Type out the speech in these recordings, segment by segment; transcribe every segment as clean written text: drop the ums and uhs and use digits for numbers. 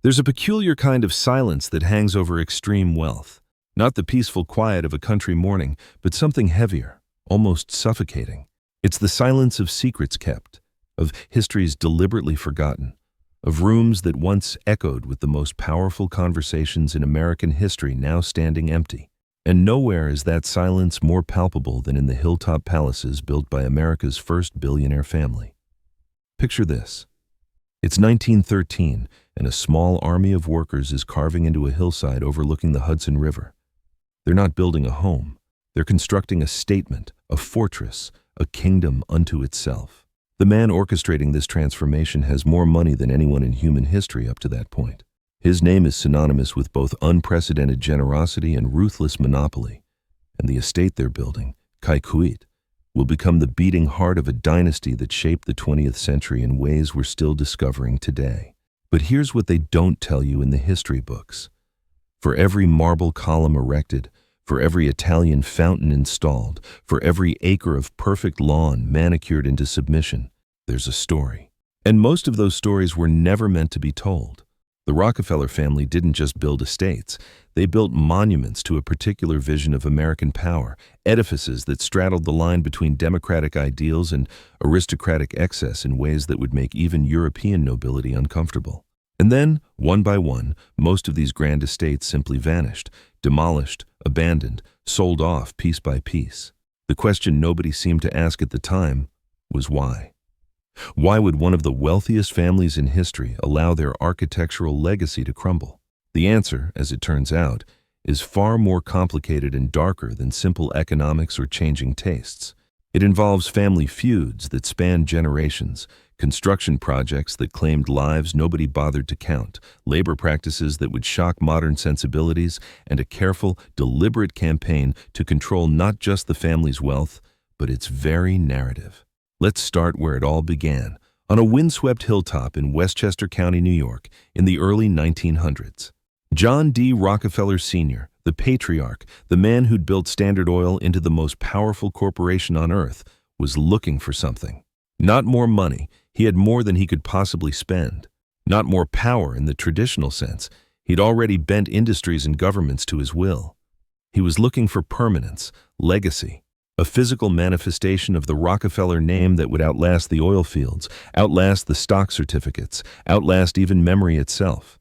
There's a peculiar kind of silence that hangs over extreme wealth. Not the peaceful quiet of a country morning, but something heavier, almost suffocating. It's the silence of secrets kept, of histories deliberately forgotten, of rooms that once echoed with the most powerful conversations in American history now standing empty. And nowhere is that silence more palpable than in the Hilltop palaces built by America's first billionaire family. Picture this. It's 1913, and a small army of workers is carving into a hillside overlooking the Hudson River. They're not building a home. They're constructing a statement, a fortress, a kingdom unto itself. The man orchestrating this transformation has more money than anyone in human history up to that point. His name is synonymous with both unprecedented generosity and ruthless monopoly. And the estate they're building, Kykuit, will become the beating heart of a dynasty that shaped the 20th century in ways we're still discovering today. But here's what they don't tell you in the history books. For every marble column erected, for every Italian fountain installed, for every acre of perfect lawn manicured into submission, there's a story. And most of those stories were never meant to be told. The Rockefeller family didn't just build estates. They built monuments to a particular vision of American power, edifices that straddled the line between democratic ideals and aristocratic excess in ways that would make even European nobility uncomfortable. And then, one by one, most of these grand estates simply vanished, demolished, abandoned, sold off piece by piece. The question nobody seemed to ask at the time was why? Why would one of the wealthiest families in history allow their architectural legacy to crumble? The answer, as it turns out, is far more complicated and darker than simple economics or changing tastes. It involves family feuds that span generations, construction projects that claimed lives nobody bothered to count, labor practices that would shock modern sensibilities, and a careful, deliberate campaign to control not just the family's wealth, but its very narrative. Let's start where it all began, on a windswept hilltop in Westchester County, New York, in the early 1900s. John D. Rockefeller Sr., the patriarch, the man who'd built Standard Oil into the most powerful corporation on earth, was looking for something. Not more money. He had more than he could possibly spend. Not more power in the traditional sense. He'd already bent industries and governments to his will. He was looking for permanence, legacy, a physical manifestation of the Rockefeller name that would outlast the oil fields, outlast the stock certificates, outlast even memory itself.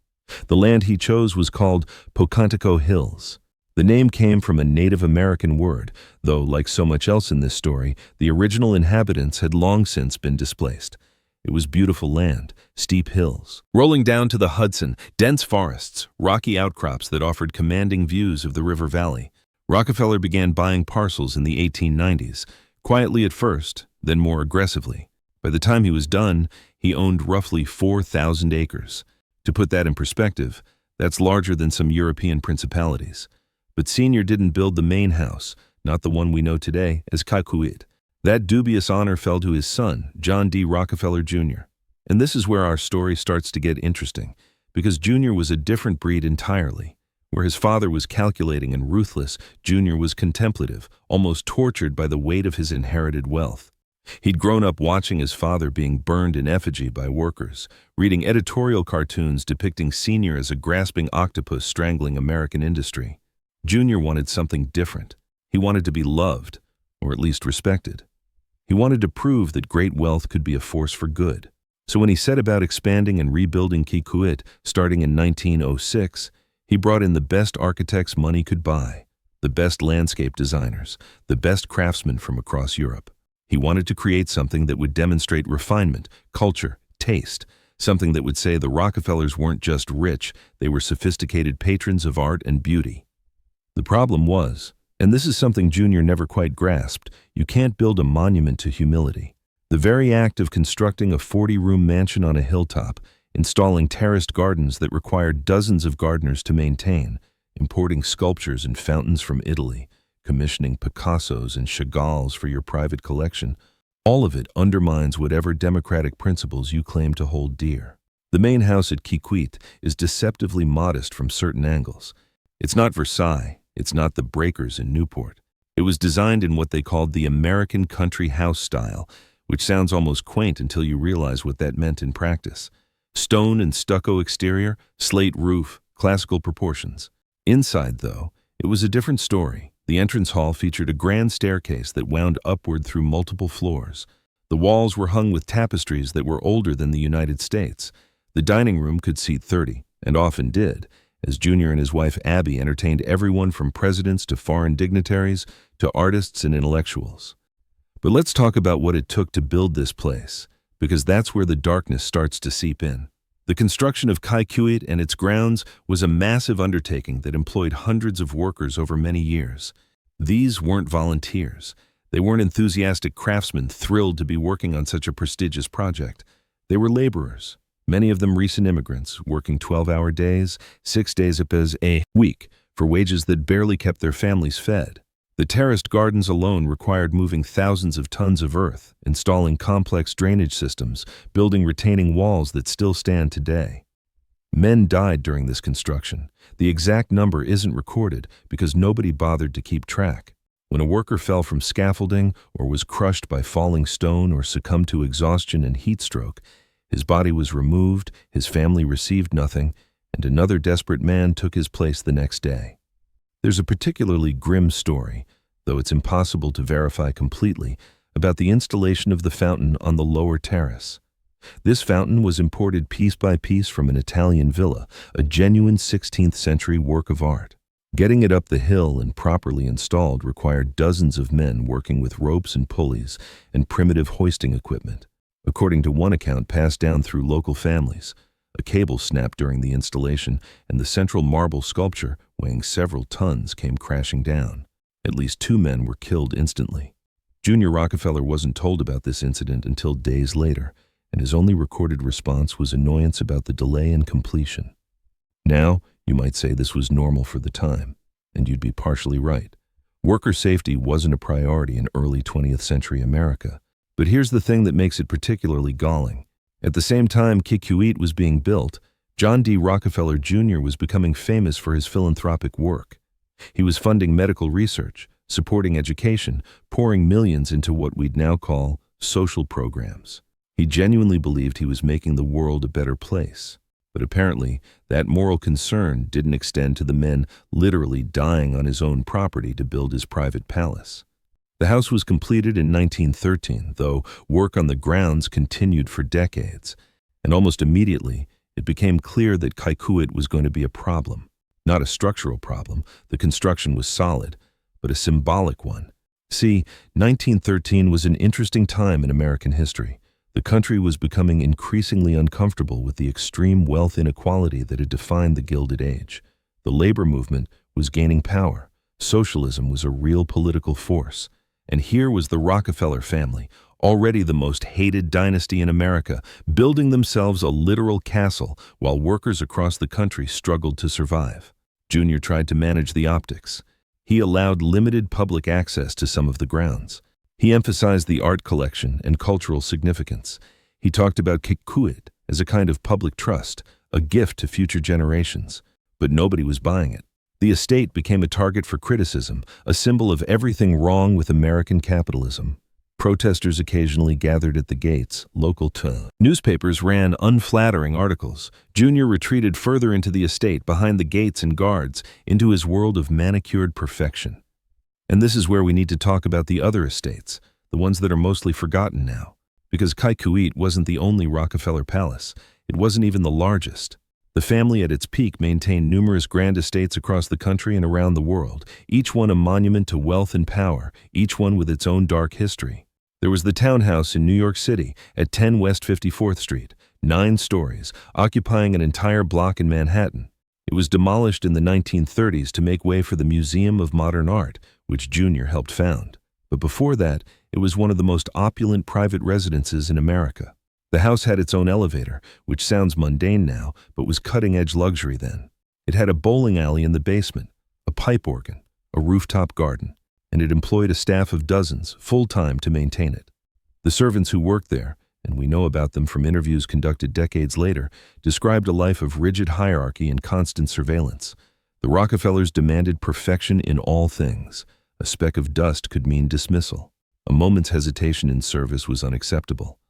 The land he chose was called Pocantico Hills. The name came from a Native American word, though, like so much else in this story, the original inhabitants had long since been displaced. It was beautiful land, steep hills, rolling down to the Hudson, dense forests, rocky outcrops that offered commanding views of the river valley. Rockefeller began buying parcels in the 1890s, quietly at first, then more aggressively. By the time he was done, he owned roughly 4,000 acres. To put that in perspective, that's larger than some European principalities. But Senior didn't build the main house, not the one we know today as Kykuit. That dubious honor fell to his son, John D. Rockefeller Jr. And this is where our story starts to get interesting, because Jr. was a different breed entirely. Where his father was calculating and ruthless, Jr. was contemplative, almost tortured by the weight of his inherited wealth. He'd grown up watching his father being burned in effigy by workers, reading editorial cartoons depicting Senior as a grasping octopus strangling American industry. Jr. wanted something different. He wanted to be loved, or at least respected. He wanted to prove that great wealth could be a force for good. So when he set about expanding and rebuilding Kykuit, starting in 1906, he brought in the best architects money could buy, the best landscape designers, the best craftsmen from across Europe. He wanted to create something that would demonstrate refinement, culture, taste, something that would say the Rockefellers weren't just rich, they were sophisticated patrons of art and beauty. The problem was, and this is something Jr. never quite grasped, you can't build a monument to humility. The very act of constructing a 40-room mansion on a hilltop, installing terraced gardens that required dozens of gardeners to maintain, importing sculptures and fountains from Italy, commissioning Picassos and Chagalls for your private collection, all of it undermines whatever democratic principles you claim to hold dear. The main house at Kykuit is deceptively modest from certain angles. It's not Versailles, it's not the Breakers in Newport. It was designed in what they called the American country house style, which sounds almost quaint until you realize what that meant in practice. Stone and stucco exterior, slate roof, classical proportions. Inside, though, it was a different story. The entrance hall featured a grand staircase that wound upward through multiple floors. The walls were hung with tapestries that were older than the United States. The dining room could seat 30, and often did, as Junior and his wife Abby entertained everyone from presidents to foreign dignitaries to artists and intellectuals. But let's talk about what it took to build this place, because that's where the darkness starts to seep in. The construction of Kykuit and its grounds was a massive undertaking that employed hundreds of workers over many years. These weren't volunteers. They weren't enthusiastic craftsmen thrilled to be working on such a prestigious project. They were laborers, many of them recent immigrants, working 12-hour days, 6 days a week, for wages that barely kept their families fed. The terraced gardens alone required moving thousands of tons of earth, installing complex drainage systems, building retaining walls that still stand today. Men died during this construction. The exact number isn't recorded because nobody bothered to keep track. When a worker fell from scaffolding or was crushed by falling stone or succumbed to exhaustion and heat stroke, his body was removed, his family received nothing, and another desperate man took his place the next day. There's a particularly grim story, though it's impossible to verify completely, about the installation of the fountain on the lower terrace. This fountain was imported piece by piece from an Italian villa, a genuine 16th century work of art. Getting it up the hill and properly installed required dozens of men working with ropes and pulleys and primitive hoisting equipment. According to one account passed down through local families, a cable snapped during the installation, and the central marble sculpture, weighing several tons, came crashing down. At least 2 men were killed instantly. Junior Rockefeller wasn't told about this incident until days later, and his only recorded response was annoyance about the delay in completion. Now, you might say this was normal for the time, and you'd be partially right. Worker safety wasn't a priority in early 20th century America. But here's the thing that makes it particularly galling. At the same time Kykuit was being built, John D. Rockefeller Jr. was becoming famous for his philanthropic work. He was funding medical research, supporting education, pouring millions into what we'd now call social programs. He genuinely believed he was making the world a better place. But apparently, that moral concern didn't extend to the men literally dying on his own property to build his private palace. The house was completed in 1913, though work on the grounds continued for decades. And almost immediately, it became clear that Kykuit was going to be a problem. Not a structural problem, the construction was solid, but a symbolic one. See, 1913 was an interesting time in American history. The country was becoming increasingly uncomfortable with the extreme wealth inequality that had defined the Gilded Age. The labor movement was gaining power. Socialism was a real political force. And here was the Rockefeller family, already the most hated dynasty in America, building themselves a literal castle while workers across the country struggled to survive. Junior tried to manage the optics. He allowed limited public access to some of the grounds. He emphasized the art collection and cultural significance. He talked about Kykuit as a kind of public trust, a gift to future generations. But nobody was buying it. The estate became a target for criticism, a symbol of everything wrong with American capitalism. Protesters occasionally gathered at the gates, local to. Newspapers ran unflattering articles. Junior retreated further into the estate, behind the gates and guards, into his world of manicured perfection. And this is where we need to talk about the other estates, the ones that are mostly forgotten now. Because Kykuit wasn't the only Rockefeller palace. It wasn't even the largest. The family at its peak maintained numerous grand estates across the country and around the world, each one a monument to wealth and power, each one with its own dark history. There was the townhouse in New York City at 10 West 54th Street, 9 stories, occupying an entire block in Manhattan. It was demolished in the 1930s to make way for the Museum of Modern Art, which Junior helped found. But before that, it was one of the most opulent private residences in America. The house had its own elevator, which sounds mundane now, but was cutting-edge luxury then. It had a bowling alley in the basement, a pipe organ, a rooftop garden, and it employed a staff of dozens, full-time, to maintain it. The servants who worked there, and we know about them from interviews conducted decades later, described a life of rigid hierarchy and constant surveillance. The Rockefellers demanded perfection in all things. A speck of dust could mean dismissal. A moment's hesitation in service was unacceptable.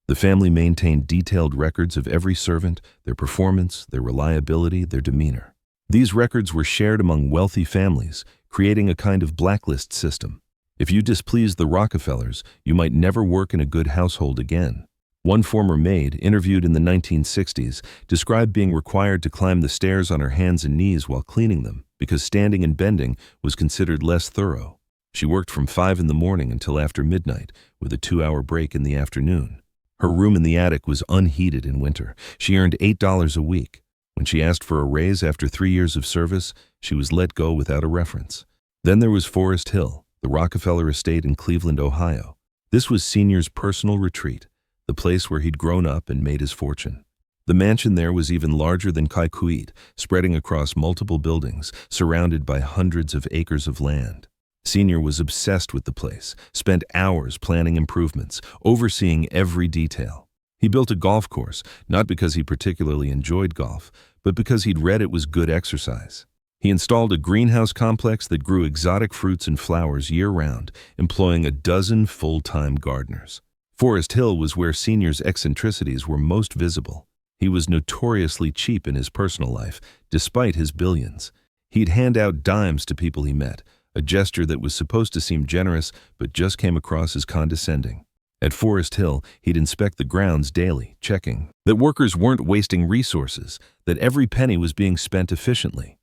The family maintained detailed records of every servant, their performance, their reliability, their demeanor. These records were shared among wealthy families, creating a kind of blacklist system. If you displeased the Rockefellers, you might never work in a good household again. One former maid, interviewed in the 1960s, described being required to climb the stairs on her hands and knees while cleaning them, because standing and bending was considered less thorough. She worked from 5 in the morning until after midnight, with a 2-hour break in the afternoon. Her room in the attic was unheated in winter. She earned $8 a week. When she asked for a raise after 3 years of service, she was let go without a reference. Then there was Forest Hill, the Rockefeller estate in Cleveland, Ohio. This was Senior's personal retreat, the place where he'd grown up and made his fortune. The mansion there was even larger than Kykuit, spreading across multiple buildings, surrounded by hundreds of acres of land. Senior was obsessed with the place, spent hours planning improvements, overseeing every detail. He built a golf course, not because he particularly enjoyed golf, but because he'd read it was good exercise. He installed a greenhouse complex that grew exotic fruits and flowers year-round, employing a dozen full-time gardeners. Forest Hill was where Senior's eccentricities were most visible. He was notoriously cheap in his personal life, despite his billions. He'd hand out dimes to people he met, a gesture that was supposed to seem generous but just came across as condescending. At Forest Hill, he'd inspect the grounds daily, checking that workers weren't wasting resources, that every penny was being spent efficiently.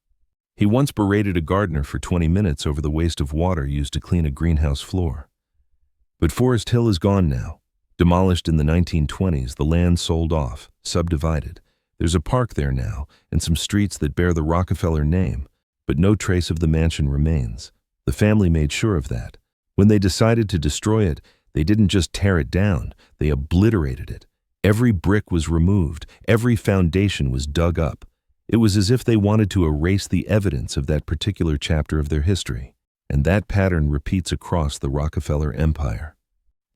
He once berated a gardener for 20 minutes over the waste of water used to clean a greenhouse floor. But Forest Hill is gone now. Demolished in the 1920s, the land sold off, subdivided. There's a park there now, and some streets that bear the Rockefeller name, but no trace of the mansion remains. The family made sure of that. When they decided to destroy it, they didn't just tear it down, they obliterated it. Every brick was removed, every foundation was dug up. It was as if they wanted to erase the evidence of that particular chapter of their history. And that pattern repeats across the Rockefeller empire.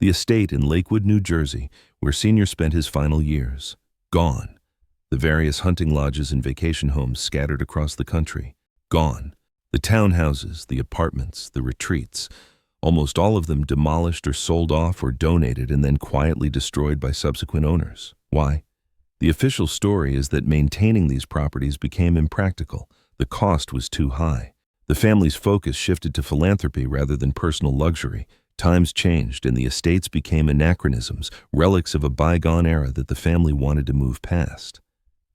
The estate in Lakewood, New Jersey, where Senior spent his final years, gone. The various hunting lodges and vacation homes scattered across the country, gone. The townhouses, the apartments, the retreats, almost all of them demolished or sold off or donated and then quietly destroyed by subsequent owners. Why? The official story is that maintaining these properties became impractical. The cost was too high. The family's focus shifted to philanthropy rather than personal luxury. Times changed and the estates became anachronisms, relics of a bygone era that the family wanted to move past.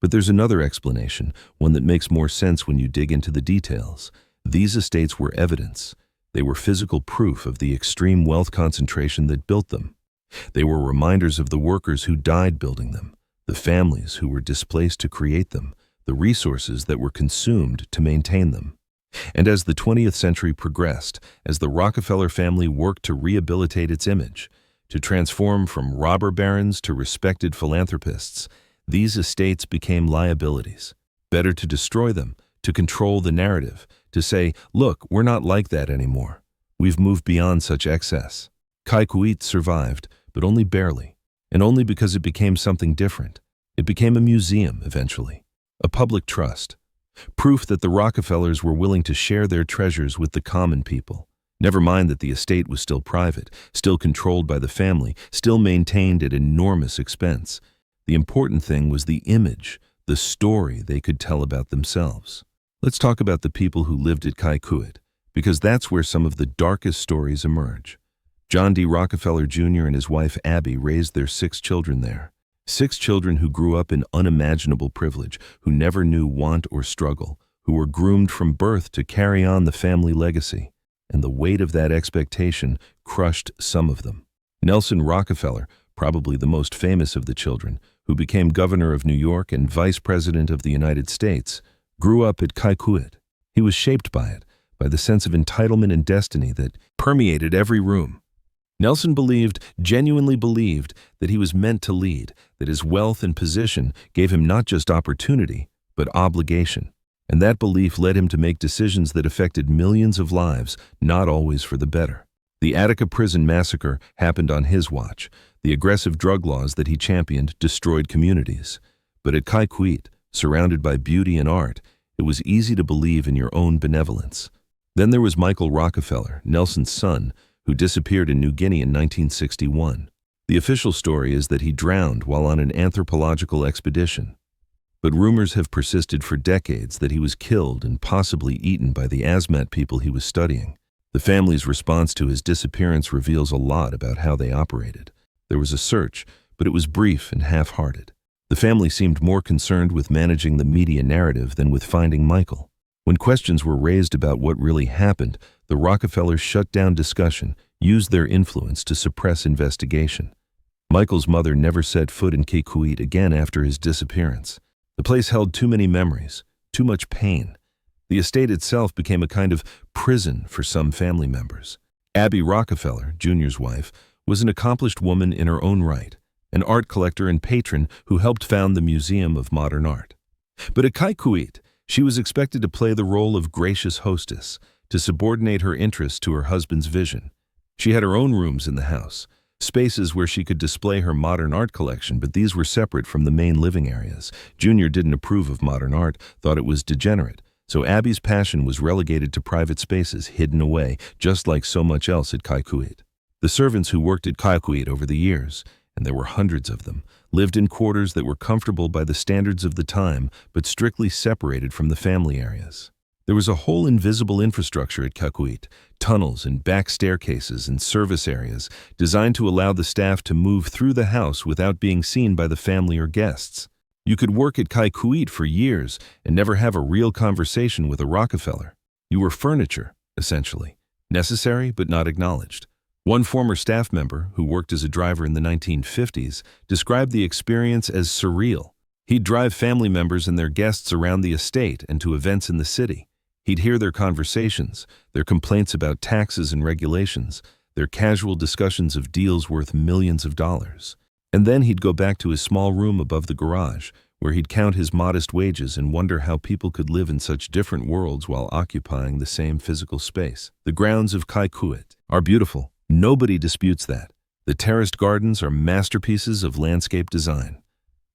But there's another explanation, one that makes more sense when you dig into the details. These estates were evidence. They were physical proof of the extreme wealth concentration that built them. They were reminders of the workers who died building them, the families who were displaced to create them, the resources that were consumed to maintain them. And as the 20th century progressed, as the Rockefeller family worked to rehabilitate its image, to transform from robber barons to respected philanthropists, these estates became liabilities. Better to destroy them, to control the narrative, to say, look, we're not like that anymore. We've moved beyond such excess. Kykuit survived, but only barely, and only because it became something different. It became a museum, eventually, a public trust, proof that the Rockefellers were willing to share their treasures with the common people. Never mind that the estate was still private, still controlled by the family, still maintained at enormous expense. The important thing was the image, the story they could tell about themselves. Let's talk about the people who lived at Kykuit, because that's where some of the darkest stories emerge. John D. Rockefeller Jr. and his wife Abby raised their 6 children there. 6 children who grew up in unimaginable privilege, who never knew want or struggle, who were groomed from birth to carry on the family legacy. And the weight of that expectation crushed some of them. Nelson Rockefeller, probably the most famous of the children, who became governor of New York and vice president of the United States, grew up at Kykuit. He was shaped by it, by the sense of entitlement and destiny that permeated every room. Nelson genuinely believed, that he was meant to lead, that his wealth and position gave him not just opportunity, but obligation. And that belief led him to make decisions that affected millions of lives, not always for the better. The Attica prison massacre happened on his watch. The aggressive drug laws that he championed destroyed communities. But at Kykuit, surrounded by beauty and art, it was easy to believe in your own benevolence. Then there was Michael Rockefeller, Nelson's son, who disappeared in New Guinea in 1961. The official story is that he drowned while on an anthropological expedition. But rumors have persisted for decades that he was killed and possibly eaten by the Asmat people he was studying. The family's response to his disappearance reveals a lot about how they operated. There was a search, but it was brief and half-hearted. The family seemed more concerned with managing the media narrative than with finding Michael. When questions were raised about what really happened, the Rockefellers shut down discussion, used their influence to suppress investigation. Michael's mother never set foot in Kykuit again after his disappearance. The place held too many memories, too much pain. The estate itself became a kind of prison for some family members. Abby Rockefeller, Jr.'s wife, was an accomplished woman in her own right, an art collector and patron who helped found the Museum of Modern Art. But at Kykuit, she was expected to play the role of gracious hostess, to subordinate her interests to her husband's vision. She had her own rooms in the house, spaces where she could display her modern art collection, but these were separate from the main living areas. Junior didn't approve of modern art, thought it was degenerate, so Abby's passion was relegated to private spaces, hidden away, just like so much else at Kykuit. The servants who worked at Kykuit over the years, and there were hundreds of them, lived in quarters that were comfortable by the standards of the time, but strictly separated from the family areas. There was a whole invisible infrastructure at Kykuit, tunnels and back staircases and service areas designed to allow the staff to move through the house without being seen by the family or guests. You could work at Kykuit for years and never have a real conversation with a Rockefeller. You were furniture, essentially, necessary but not acknowledged. One former staff member, who worked as a driver in the 1950s, described the experience as surreal. He'd drive family members and their guests around the estate and to events in the city. He'd hear their conversations, their complaints about taxes and regulations, their casual discussions of deals worth millions of dollars. And then he'd go back to his small room above the garage, where he'd count his modest wages and wonder how people could live in such different worlds while occupying the same physical space. The grounds of Kykuit are beautiful. Nobody disputes that. The terraced gardens are masterpieces of landscape design.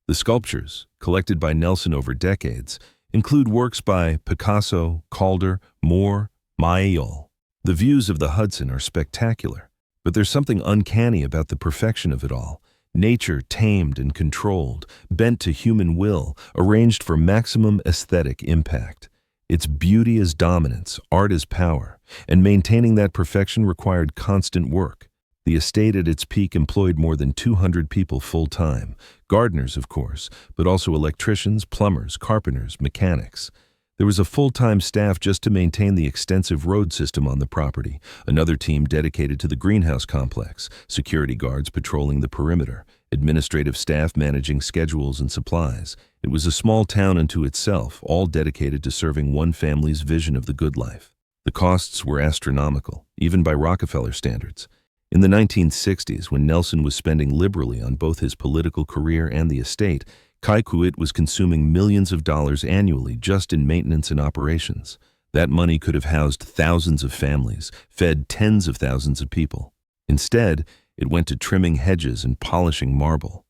The sculptures, collected by Nelson over decades, include works by Picasso, Calder, Moore, Mayol. The views of the Hudson are spectacular, but there's something uncanny about the perfection of it all. Nature tamed and controlled, bent to human will, arranged for maximum aesthetic impact. Its beauty is dominance, art is power, and maintaining that perfection required constant work. The estate at its peak employed more than 200 people full-time, gardeners, of course, but also electricians, plumbers, carpenters, mechanics. There was a full-time staff just to maintain the extensive road system on the property, another team dedicated to the greenhouse complex, security guards patrolling the perimeter, administrative staff managing schedules and supplies. It was a small town unto itself, all dedicated to serving one family's vision of the good life. The costs were astronomical, even by Rockefeller standards. In the 1960s, when Nelson was spending liberally on both his political career and the estate, Kykuit was consuming millions of dollars annually just in maintenance and operations. That money could have housed thousands of families, fed tens of thousands of people. Instead, it went to trimming hedges and polishing marble.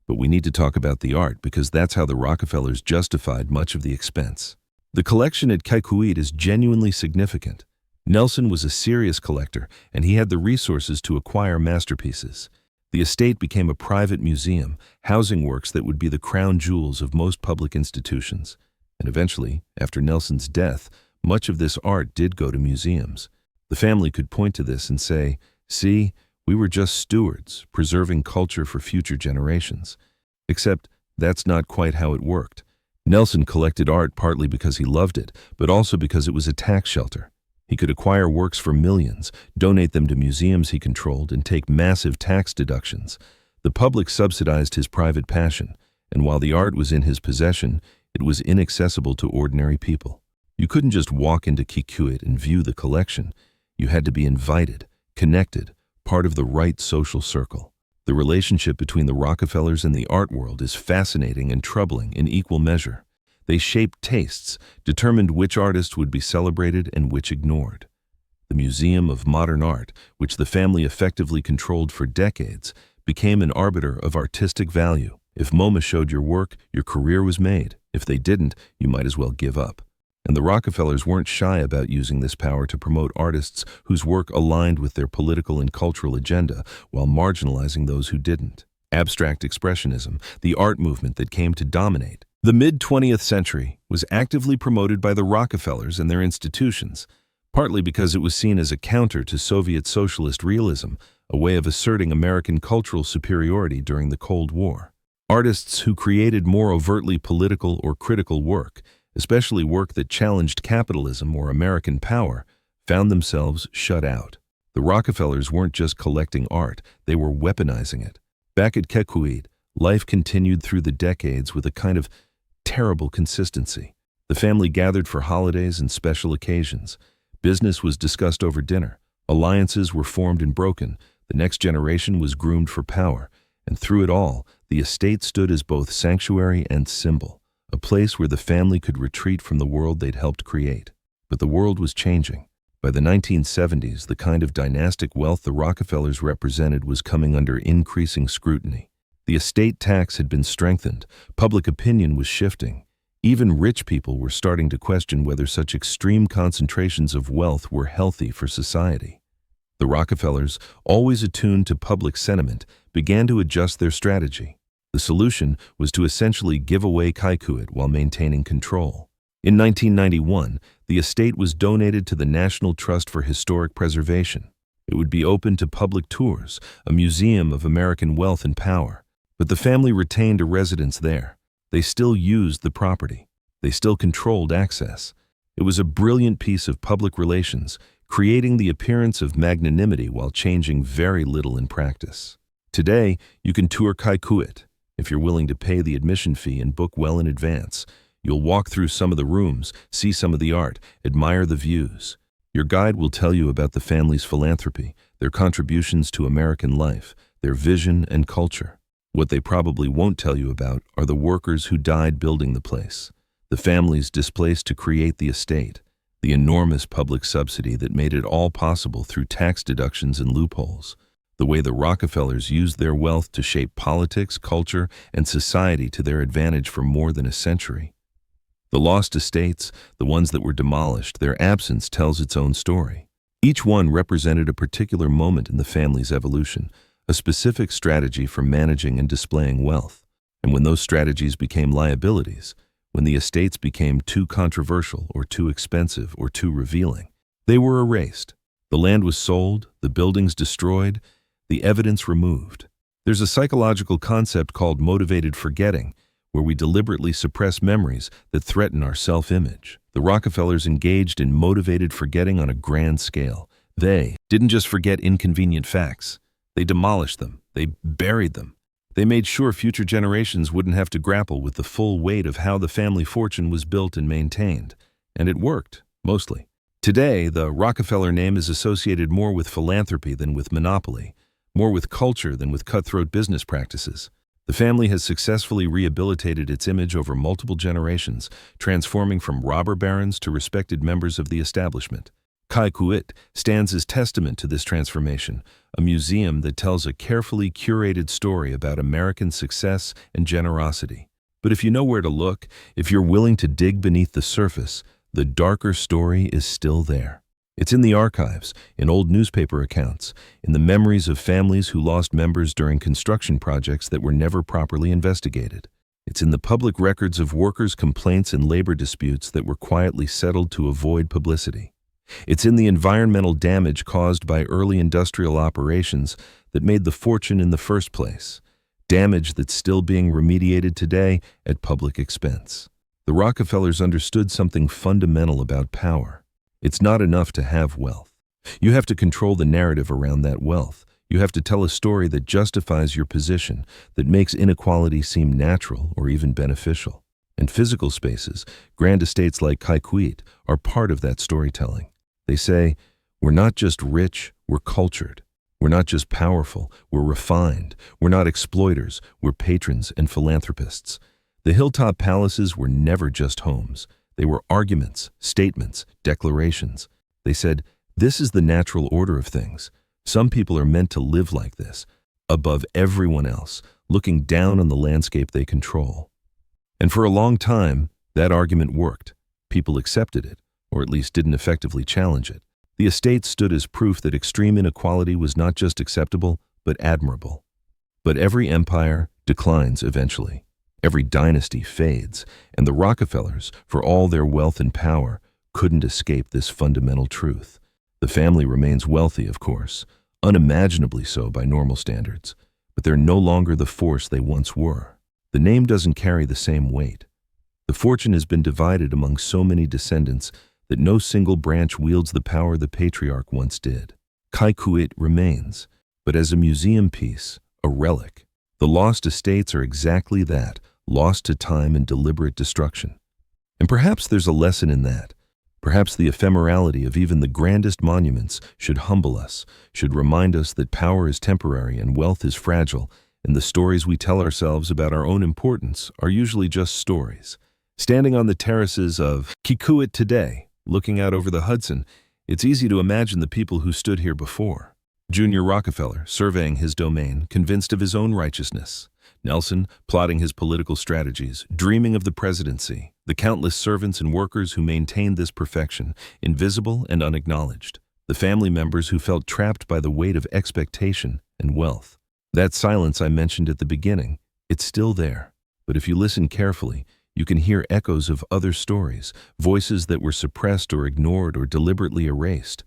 But we need to talk about the art because that's how the Rockefellers justified much of the expense. The collection at Kykuit is genuinely significant. Nelson was a serious collector, and he had the resources to acquire masterpieces. The estate became a private museum, housing works that would be the crown jewels of most public institutions. And eventually, after Nelson's death, much of this art did go to museums. The family could point to this and say, "See, we were just stewards, preserving culture for future generations." Except that's not quite how it worked. Nelson collected art partly because he loved it, but also because it was a tax shelter. He could acquire works for millions, donate them to museums he controlled, and take massive tax deductions. The public subsidized his private passion, and while the art was in his possession, it was inaccessible to ordinary people. You couldn't just walk into Kykuit and view the collection. You had to be invited, connected, part of the right social circle. The relationship between the Rockefellers and the art world is fascinating and troubling in equal measure. They shaped tastes, determined which artists would be celebrated and which ignored. The Museum of Modern Art, which the family effectively controlled for decades, became an arbiter of artistic value. If MoMA showed your work, your career was made. If they didn't, you might as well give up. And the Rockefellers weren't shy about using this power to promote artists whose work aligned with their political and cultural agenda while marginalizing those who didn't. Abstract expressionism, the art movement that came to dominate the mid-20th century, was actively promoted by the Rockefellers and their institutions, partly because it was seen as a counter to Soviet socialist realism, a way of asserting American cultural superiority during the Cold War. Artists who created more overtly political or critical work, especially work that challenged capitalism or American power, found themselves shut out. The Rockefellers weren't just collecting art, they were weaponizing it. Back at Kykuit, life continued through the decades with a kind of terrible consistency. The family gathered for holidays and special occasions. Business was discussed over dinner. Alliances were formed and broken. The next generation was groomed for power. And through it all, the estate stood as both sanctuary and symbol, a place where the family could retreat from the world they'd helped create. But the world was changing. By the 1970s, the kind of dynastic wealth the Rockefellers represented was coming under increasing scrutiny. The estate tax had been strengthened. Public opinion was shifting. Even rich people were starting to question whether such extreme concentrations of wealth were healthy for society. The Rockefellers, always attuned to public sentiment, began to adjust their strategy. The solution was to essentially give away Kykuit while maintaining control. In 1991, the estate was donated to the National Trust for Historic Preservation. It would be open to public tours, a museum of American wealth and power. But the family retained a residence there. They still used the property. They still controlled access. It was a brilliant piece of public relations, creating the appearance of magnanimity while changing very little in practice. Today, you can tour Kykuit. If you're willing to pay the admission fee and book well in advance, you'll walk through some of the rooms, see some of the art, admire the views. Your guide will tell you about the family's philanthropy, their contributions to American life, their vision and culture. What they probably won't tell you about are the workers who died building the place, the families displaced to create the estate, the enormous public subsidy that made it all possible through tax deductions and loopholes, the way the Rockefellers used their wealth to shape politics, culture, and society to their advantage for more than a century. The lost estates, the ones that were demolished, their absence tells its own story. Each one represented a particular moment in the family's evolution, a specific strategy for managing and displaying wealth. And when those strategies became liabilities, when the estates became too controversial or too expensive or too revealing, they were erased. The land was sold, the buildings destroyed, the evidence removed. There's a psychological concept called motivated forgetting, where we deliberately suppress memories that threaten our self-image. The Rockefellers engaged in motivated forgetting on a grand scale. They didn't just forget inconvenient facts. They demolished them. They buried them. They made sure future generations wouldn't have to grapple with the full weight of how the family fortune was built and maintained. And it worked, mostly. Today, the Rockefeller name is associated more with philanthropy than with monopoly, more with culture than with cutthroat business practices. The family has successfully rehabilitated its image over multiple generations, transforming from robber barons to respected members of the establishment. Kykuit stands as testament to this transformation, a museum that tells a carefully curated story about American success and generosity. But if you know where to look, if you're willing to dig beneath the surface, the darker story is still there. It's in the archives, in old newspaper accounts, in the memories of families who lost members during construction projects that were never properly investigated. It's in the public records of workers' complaints and labor disputes that were quietly settled to avoid publicity. It's in the environmental damage caused by early industrial operations that made the fortune in the first place, damage that's still being remediated today at public expense. The Rockefellers understood something fundamental about power. It's not enough to have wealth. You have to control the narrative around that wealth. You have to tell a story that justifies your position, that makes inequality seem natural or even beneficial. And physical spaces, grand estates like Kykuit, are part of that storytelling. They say, we're not just rich, we're cultured. We're not just powerful, we're refined. We're not exploiters, we're patrons and philanthropists. The Hilltop palaces were never just homes. They were arguments, statements, declarations. They said, this is the natural order of things. Some people are meant to live like this, above everyone else, looking down on the landscape they control. And for a long time, that argument worked. People accepted it, or at least didn't effectively challenge it. The estate stood as proof that extreme inequality was not just acceptable, but admirable. But every empire declines eventually. Every dynasty fades, and the Rockefellers, for all their wealth and power, couldn't escape this fundamental truth. The family remains wealthy, of course, unimaginably so by normal standards, but they're no longer the force they once were. The name doesn't carry the same weight. The fortune has been divided among so many descendants that no single branch wields the power the patriarch once did. Kykuit remains, but as a museum piece, a relic. The lost estates are exactly that, lost to time and deliberate destruction. And perhaps there's a lesson in that. Perhaps the ephemerality of even the grandest monuments should humble us, should remind us that power is temporary and wealth is fragile, and the stories we tell ourselves about our own importance are usually just stories. Standing on the terraces of Kykuit today, looking out over the Hudson, it's easy to imagine the people who stood here before. Junior Rockefeller, surveying his domain, convinced of his own righteousness. Nelson, plotting his political strategies, dreaming of the presidency. The countless servants and workers who maintained this perfection, invisible and unacknowledged. The family members who felt trapped by the weight of expectation and wealth. That silence I mentioned at the beginning, it's still there. But if you listen carefully, you can hear echoes of other stories, voices that were suppressed or ignored or deliberately erased.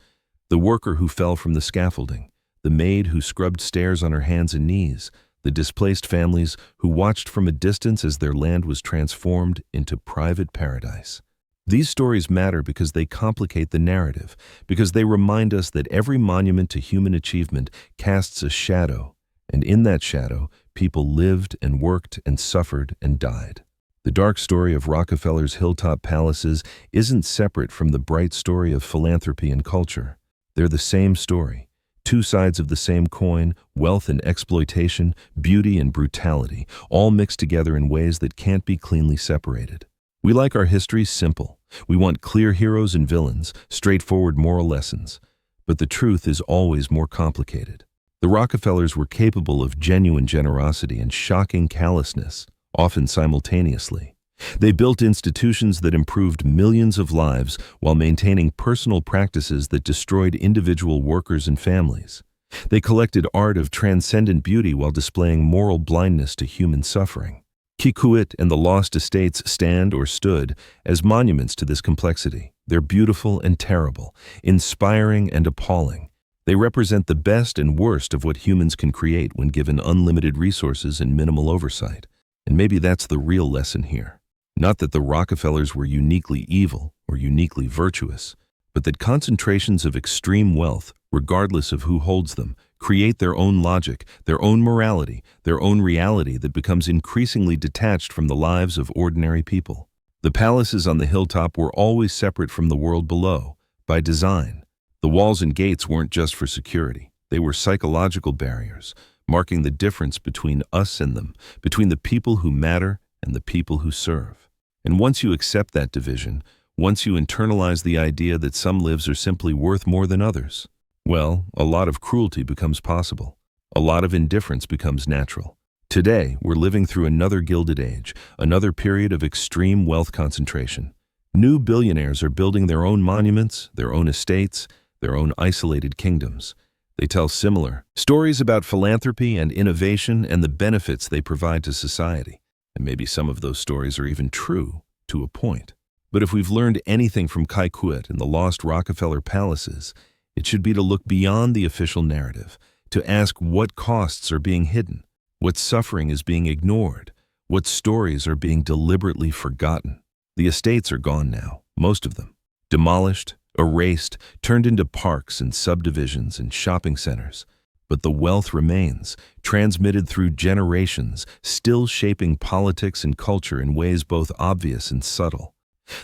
The worker who fell from the scaffolding, the maid who scrubbed stairs on her hands and knees, the displaced families who watched from a distance as their land was transformed into private paradise. These stories matter because they complicate the narrative, because they remind us that every monument to human achievement casts a shadow, and in that shadow, people lived and worked and suffered and died. The dark story of Rockefeller's Hilltop palaces isn't separate from the bright story of philanthropy and culture. They're the same story. Two sides of the same coin, wealth and exploitation, beauty and brutality, all mixed together in ways that can't be cleanly separated. We like our history simple. We want clear heroes and villains, straightforward moral lessons. But the truth is always more complicated. The Rockefellers were capable of genuine generosity and shocking callousness, often simultaneously. They built institutions that improved millions of lives while maintaining personal practices that destroyed individual workers and families. They collected art of transcendent beauty while displaying moral blindness to human suffering. Kykuit and the lost estates stand or stood as monuments to this complexity. They're beautiful and terrible, inspiring and appalling. They represent the best and worst of what humans can create when given unlimited resources and minimal oversight. And maybe that's the real lesson here. Not that the Rockefellers were uniquely evil or uniquely virtuous, but that concentrations of extreme wealth, regardless of who holds them, create their own logic, their own morality, their own reality that becomes increasingly detached from the lives of ordinary people. The palaces on the hilltop were always separate from the world below, by design. The walls and gates weren't just for security. They were psychological barriers, marking the difference between us and them, between the people who matter and the people who serve. And once you accept that division, once you internalize the idea that some lives are simply worth more than others, well, a lot of cruelty becomes possible. A lot of indifference becomes natural. Today, we're living through another Gilded Age, another period of extreme wealth concentration. New billionaires are building their own monuments, their own estates, their own isolated kingdoms. They tell similar stories about philanthropy and innovation and the benefits they provide to society. And maybe some of those stories are even true, to a point. But if we've learned anything from Kykuit and the lost Rockefeller palaces, it should be to look beyond the official narrative, to ask what costs are being hidden, what suffering is being ignored, what stories are being deliberately forgotten. The estates are gone now, most of them. Demolished, erased, turned into parks and subdivisions and shopping centers. But the wealth remains, transmitted through generations, still shaping politics and culture in ways both obvious and subtle.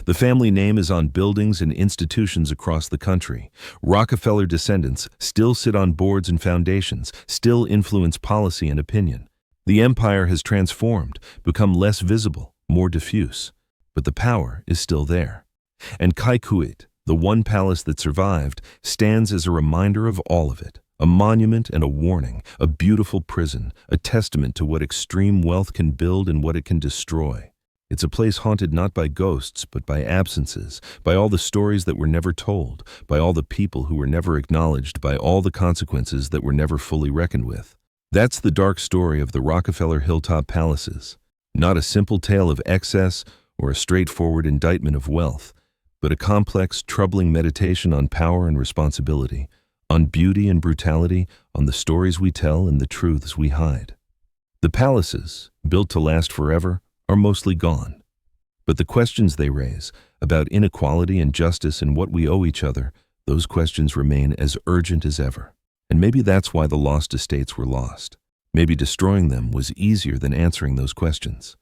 The family name is on buildings and institutions across the country. Rockefeller descendants still sit on boards and foundations, still influence policy and opinion. The empire has transformed, become less visible, more diffuse. But the power is still there. And Kykuit, the one palace that survived, stands as a reminder of all of it. A monument and a warning, a beautiful prison, a testament to what extreme wealth can build and what it can destroy. It's a place haunted not by ghosts, but by absences, by all the stories that were never told, by all the people who were never acknowledged, by all the consequences that were never fully reckoned with. That's the dark story of the Rockefeller Hilltop Palaces. Not a simple tale of excess or a straightforward indictment of wealth, but a complex, troubling meditation on power and responsibility, on beauty and brutality, on the stories we tell and the truths we hide. The palaces, built to last forever, are mostly gone. But the questions they raise about inequality and justice and what we owe each other, those questions remain as urgent as ever. And maybe that's why the lost estates were lost. Maybe destroying them was easier than answering those questions.